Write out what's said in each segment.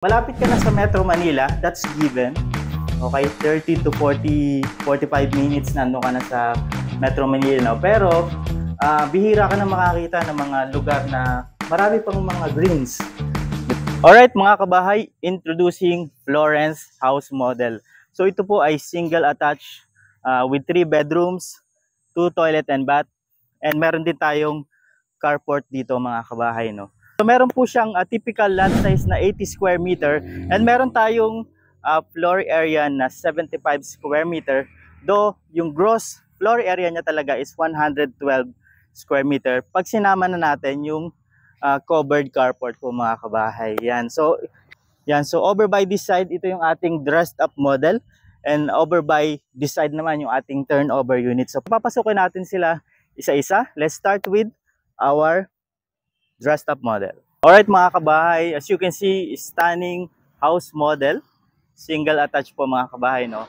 Malapit ka na sa Metro Manila, that's given. Okay, 30 to 40, 45 minutes nandun ka na sa Metro Manila. No? Pero, bihira ka na makakita ng mga lugar na marami pang mga greens. Alright mga kabahay, introducing Florence house model. So ito po ay single attached with 3 bedrooms, 2 toilet and bath. And meron din tayong carport dito mga kabahay. No? So meron po siyang typical lot size na 80 square meter and meron tayong floor area na 75 square meter. Though yung gross floor area niya talaga is 112 square meter. Pag sinama na natin yung covered carport po mga kabahay. Yan. So over by this side, ito yung ating dressed up model. And over by this side naman yung ating turnover unit. So papasukin natin sila isa-isa. Let's start with our dressed up model. Alright mga kabahay, as you can see, stunning house model. Single attached po mga kabahay. No?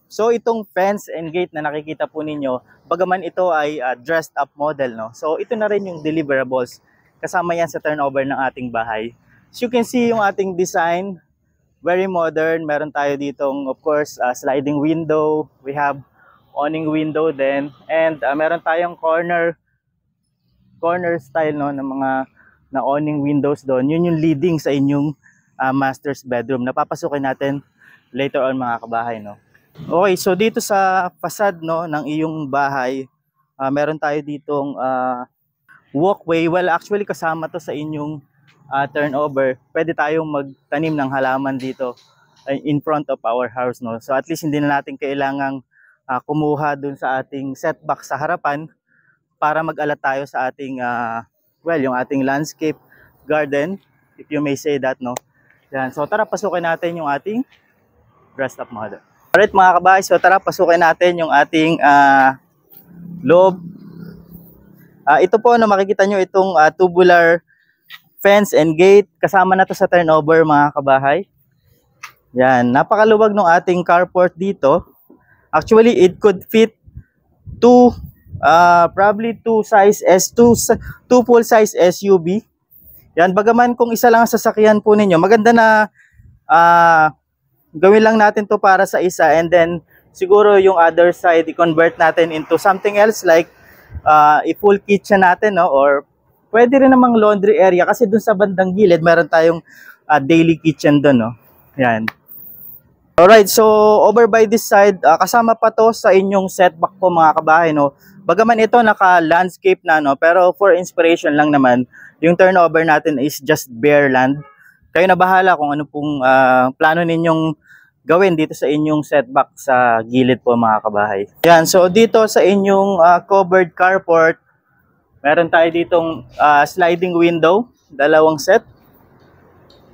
So itong fence and gate na nakikita po ninyo, bagaman ito ay dressed up model. No? So ito na rin yung deliverables. Kasama yan sa turnover ng ating bahay. As you can see yung ating design, very modern. Meron tayo ditong of course sliding window. We have awning window then. And meron tayong corner style no, ng mga na awning windows doon. Yun yung leading sa inyong master's bedroom. Napapasukin natin later on mga kabahay. No? Okay, so dito sa facade no, ng iyong bahay, meron tayo ditong walkway. Well, actually kasama to sa inyong turnover. Pwede tayong magtanim ng halaman dito in front of our house. No? So at least hindi na natin kailangang kumuha dun sa ating setback sa harapan para mag-alat tayo sa ating, yung ating landscape garden, if you may say that, no? Yan. So tara, pasukin natin yung ating dressed up model. Alright mga kabahay, so tara, pasukin natin yung ating loob. Ito po, no, makikita nyo itong tubular fence and gate. Kasama na to sa turnover mga kabahay. Yan, napakaluwag ng ating carport dito. Actually, it could fit probably two full size SUV. Yan, bagaman kung isa lang ang sasakyan po ninyo, maganda na gawin lang natin to para sa isa and then siguro yung other side i-convert natin into something else like i-full kitchen natin, no? Or pwede rin namang laundry area kasi dun sa bandang gilid meron tayong daily kitchen dun, no? Yan. Alright, so over by this side, kasama pa to sa inyong setback po mga kabahay, no? Bagaman ito naka-landscape na, no? Pero for inspiration lang naman, yung turnover natin is just bare land. Kayo na bahala kung ano pong plano ninyong gawin dito sa inyong setback sa gilid po mga kabahay. Yan, so dito sa inyong covered carport, meron tayo ditong sliding window, dalawang set.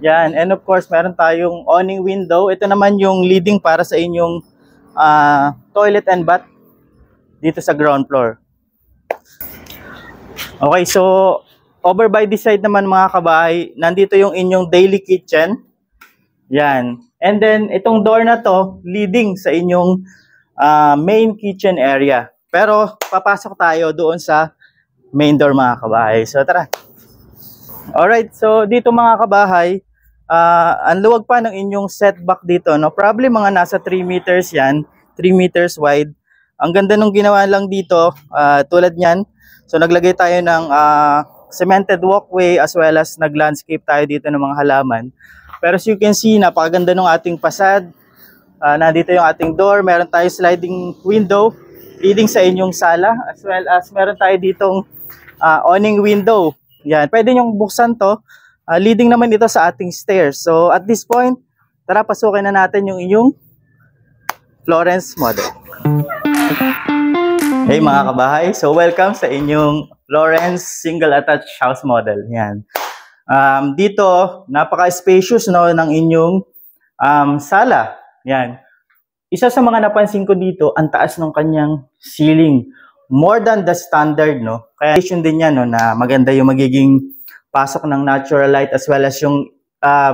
Yan, and of course, meron tayong awning window. Ito naman yung leading para sa inyong toilet and bath dito sa ground floor. Okay, so over by this side naman mga kabahay, nandito yung inyong daily kitchen. Yan. And then, itong door na to, leading sa inyong main kitchen area. Pero, papasok tayo doon sa main door mga kabahay. So, tara. Alright, so dito mga kabahay, ang luwag pa ng inyong setback dito, no? Probably mga nasa 3 meters yan, 3 meters wide. Ang ganda nung ginawa lang dito, tulad nyan. So naglagay tayo ng cemented walkway as well as nag-landscape tayo dito ng mga halaman. Pero as you can see, napakaganda ng ating facade. Nandito yung ating door, meron tayo sliding window leading sa inyong sala as well as meron tayo ditong awning window. Yan, pwede nyong buksan to. Leading naman ito sa ating stairs. So at this point, tara pasukin na natin yung inyong Florence model. Hey mga kabahay, so welcome sa inyong Florence single attached house model. Yan. Dito, napaka-spacious no, ng inyong sala. Yan. Isa sa mga napansin ko dito, ang taas ng kanyang ceiling. More than the standard, no? Kaya din yan, no, na maganda yung magiging pasok ng natural light as well as yung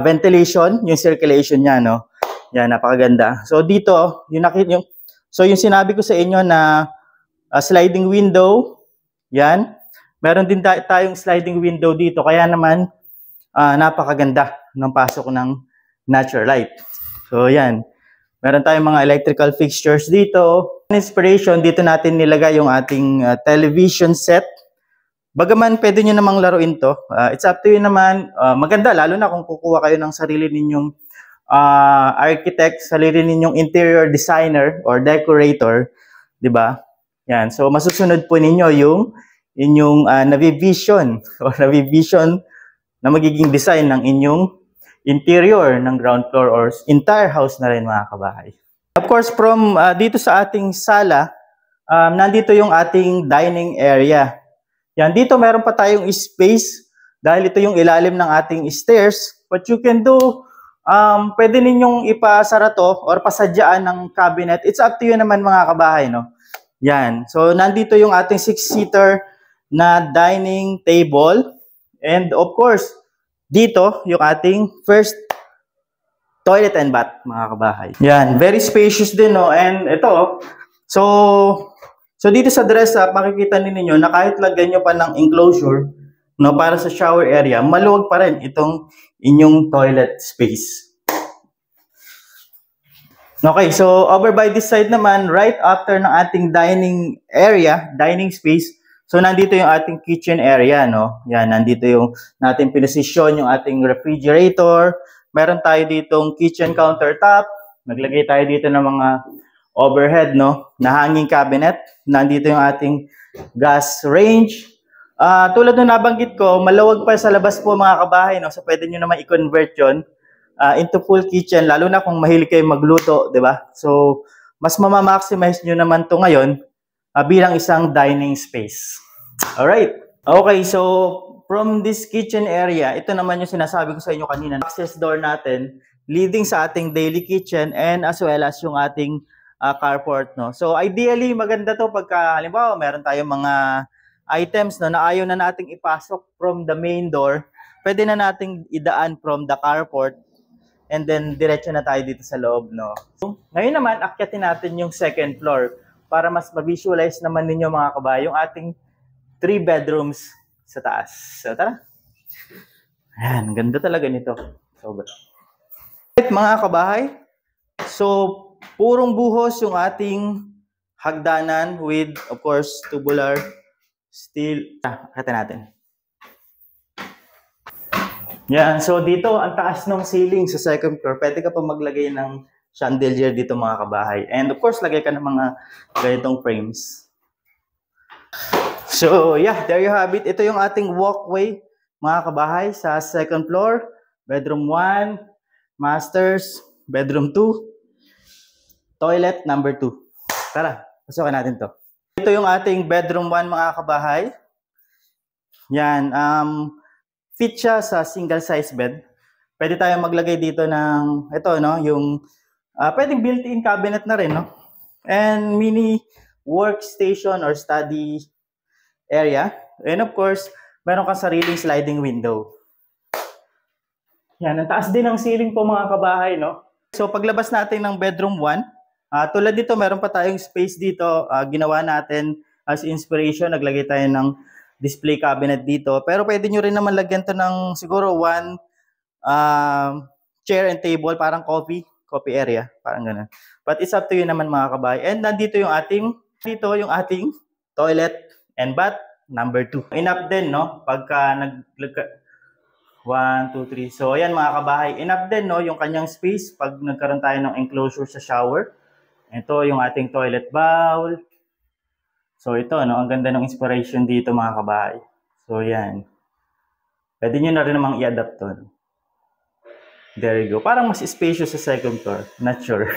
ventilation, yung circulation niya, no? Yan, napakaganda. So dito, yung sinabi ko sa inyo na sliding window, yan. Meron din tayong sliding window dito. Kaya naman, napakaganda ng pasok ng natural light. So yan, meron tayong mga electrical fixtures dito. Inspiration, dito natin nilagay yung ating television set. Bagaman pwede nyo namang laruin to. It's up to you naman. Maganda, lalo na kung kukuha kayo ng sarili ninyong architect, sarili ninyong interior designer or decorator, di ba? Yan. So masusunod po ninyo yung inyong navivision or navivision na magiging design ng inyong interior ng ground floor or entire house na rin, mga kabahay. Of course, from dito sa ating sala, nandito yung ating dining area. Yan, dito meron pa tayong space dahil ito yung ilalim ng ating stairs. What you can do, pwede ninyong ipasara to or pasadyaan ng cabinet. It's up to you naman, mga kabahay, no? Yan. So, nandito yung ating 6-seater na dining table. And of course, dito yung ating first toilet and bath, mga kabahay. Yan. Very spacious din, no? And ito, So dito sa dress up, makikita ninyo na kahit lagyan nyo pa ng enclosure, no, para sa shower area, maluwag pa rin itong inyong toilet space. Okay, so over by this side naman, right after ng ating dining area, dining space, so nandito yung ating kitchen area, no? Yan, nandito yung natin pinosisyon yung ating refrigerator. Meron tayo ditong kitchen countertop. Naglagay tayo dito ng mga overhead, no, na hanging cabinet. Nandito yung ating gas range. Tulad ng nabanggit ko, malawag pa sa labas po, mga kabahay, no, so pwede nyo naman i-convert yun into full kitchen, lalo na kung mahilig kayo magluto, di ba? So mas mamamaximize nyo naman to ngayon bilang isang dining space. Alright, okay, so from this kitchen area, ito naman yung sinasabi ko sa inyo kanina, access door natin leading sa ating daily kitchen and as well as yung ating carport, no. So ideally maganda to pagka halimbawa meron tayong mga items, no, na ayaw na nating ipasok from the main door, pwede na nating idaan from the carport and then diretso na tayo dito sa loob, no. So, ngayon naman akyatin natin yung second floor para mas ma-visualize naman ninyo, mga kabahay, yung ating 3 bedrooms sa taas. So tara. Ayan, ganda talaga nito. Sobra. Mga kabahay, so purong buhos yung ating hagdanan with, of course, tubular steel. Kata natin. Yan. So, dito, ang taas ng ceiling sa second floor. Pwede ka pa maglagay ng chandelier dito, mga kabahay. And, of course, lagay ka ng mga ganitong frames. So, yeah, there you have it. Ito yung ating walkway, mga kabahay, sa second floor. Bedroom 1, masters, bedroom 2, toilet number 2. Tara, pasukin natin to. Ito yung ating bedroom 1, mga kabahay. Yan, fit siya sa single size bed. Pwede tayong maglagay dito ng, ito, no, yung, pwedeng built-in cabinet na rin, no? And mini workstation or study area. And of course, meron kang sariling sliding window. Yan, ang taas din ng ceiling po, mga kabahay, no? So, paglabas natin ng bedroom 1, tulad dito, meron pa tayong space dito. Ginawa natin as inspiration. Naglagay tayo ng display cabinet dito. Pero pwede nyo rin naman lagyan to ng siguro 1 chair and table. Parang coffee area. Parang ganun. But it's up to you naman, mga kabahay. And nandito yung ating toilet and bath number 2. Enough din, no? Pagka 1, 2, 3. So, ayan, mga kabahay. Enough din, no? Yung kanyang space pag nagkaroon tayo ng enclosure sa shower. Ito yung ating toilet bowl. So ito, no, ang ganda ng inspiration dito, mga kabahay. So yan. Pwede nyo na rin namang i-adapt to. There you go. Parang mas spacious sa second floor. Not sure.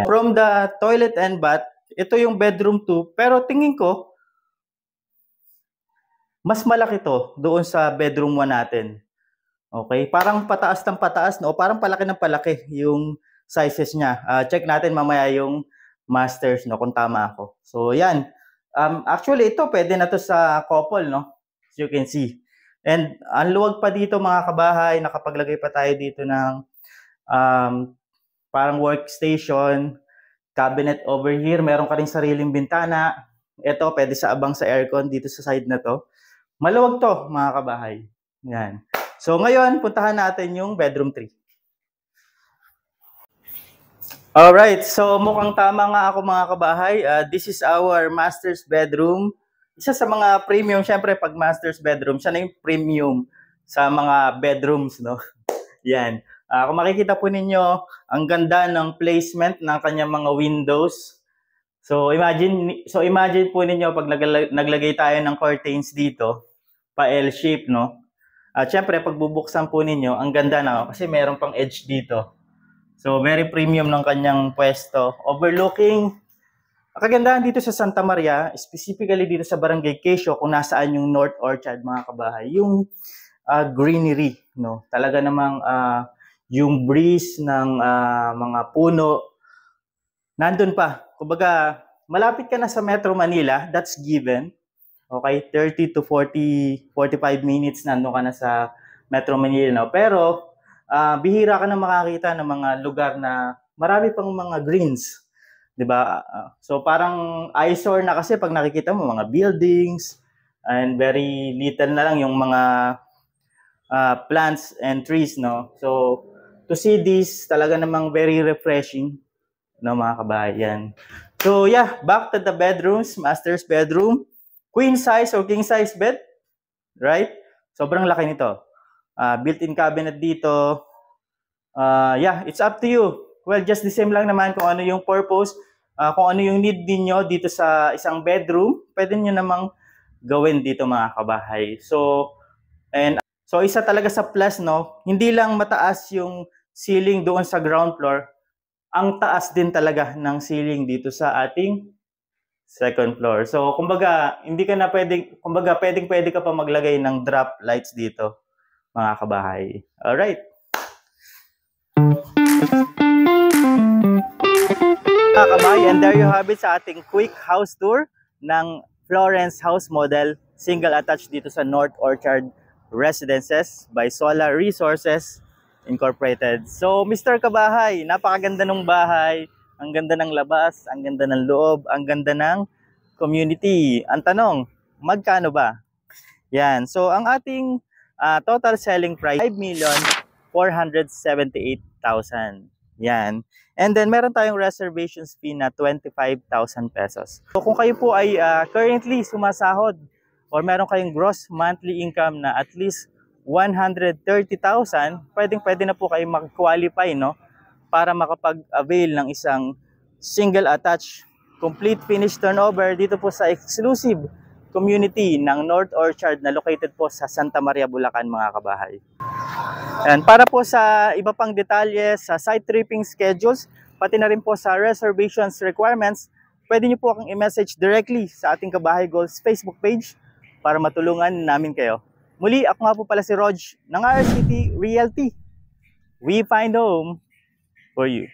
From the toilet and bath, ito yung bedroom 2. Pero tingin ko, mas malaki to doon sa bedroom 1 natin. Okay? Parang pataas ng pataas, no? Parang palaki ng palaki yung sizes niya. Check natin mamaya yung masters, no, kung tama ako. So, yan. Actually, ito, pwede na to sa couple, no? As you can see. And, ang luwag pa dito, mga kabahay, nakapaglagay pa tayo dito ng parang workstation, cabinet over here. Meron ka rin sariling bintana. Ito, pwede sa abang sa aircon dito sa side na to. Maluwag to, mga kabahay. Yan. So ngayon, puntahan natin yung bedroom 3. Alright, so mukhang tama nga ako mga kabahay. This is our master's bedroom. Isa sa mga premium, syempre pag master's bedroom, siya na yung premium sa mga bedrooms, no? Yan. Kung makikita po ninyo, ang ganda ng placement ng kanyang mga windows. So imagine po ninyo pag naglagay tayo ng curtains dito, pa L-shape, no? At syempre pag bubuksan po ninyo, ang ganda na kasi meron pang edge dito. So, very premium ng kanyang pwesto. Overlooking, kagandahan dito sa Santa Maria, specifically dito sa Barangay Quezio, kung nasaan yung North Orchard, mga kabahay, yung greenery, no? Talaga namang yung breeze ng mga puno, nandun pa. Kumbaga, malapit ka na sa Metro Manila, that's given. Okay, 30 to 45 minutes nandun ka na sa Metro Manila, no? Pero, bihira ka na makakita ng mga lugar na marami pang mga greens, 'di ba? So parang eyesore na kasi pag nakikita mo mga buildings and very little na lang yung mga plants and trees, no? So to see this talaga namang very refreshing, no, mga kabayan. So yeah, back to the bedrooms, master's bedroom, queen size or king size bed, right? Sobrang laki nito. Built-in cabinet dito. Yeah, it's up to you. Well, just the same lang naman kung ano yung purpose, kung ano yung need niyo dito sa isang bedroom, pwede niyo namang gawin dito mga kabahay. So isa talaga sa plus, no, hindi lang mataas yung ceiling doon sa ground floor, ang taas din talaga ng ceiling dito sa ating second floor. So kumbaga, hindi ka na pwedeng-pwede ka pa maglagay ng drop lights dito, mga kabahay. Alright. Mga kabahay, and there you have it sa ating quick house tour ng Florence House Model, single attached dito sa North Orchard Residences by Solar Resources Incorporated. So Mr. Kabahay, napakaganda ng bahay, ang ganda ng labas, ang ganda ng loob, ang ganda ng community. Ang tanong, magkano ba? Yan, so ang ating total selling price, 5,478,000. Yan. And then meron tayong reservations fee na 25,000 pesos. So kung kayo po ay currently sumasahod or meron kayong gross monthly income na at least 130,000, pwede na po kayo mag-qualify, no, para makapag-avail ng isang single attached complete finish turnover dito po sa exclusive community ng North Orchard na located po sa Santa Maria, Bulacan, mga kabahay. And para po sa iba pang detalye sa site tripping schedules, pati na rin po sa reservations requirements, pwede nyo po akong i-message directly sa ating Kabahay Goals Facebook page para matulungan namin kayo. Muli, ako nga po pala si Rog ng RCT Realty. We find home for you.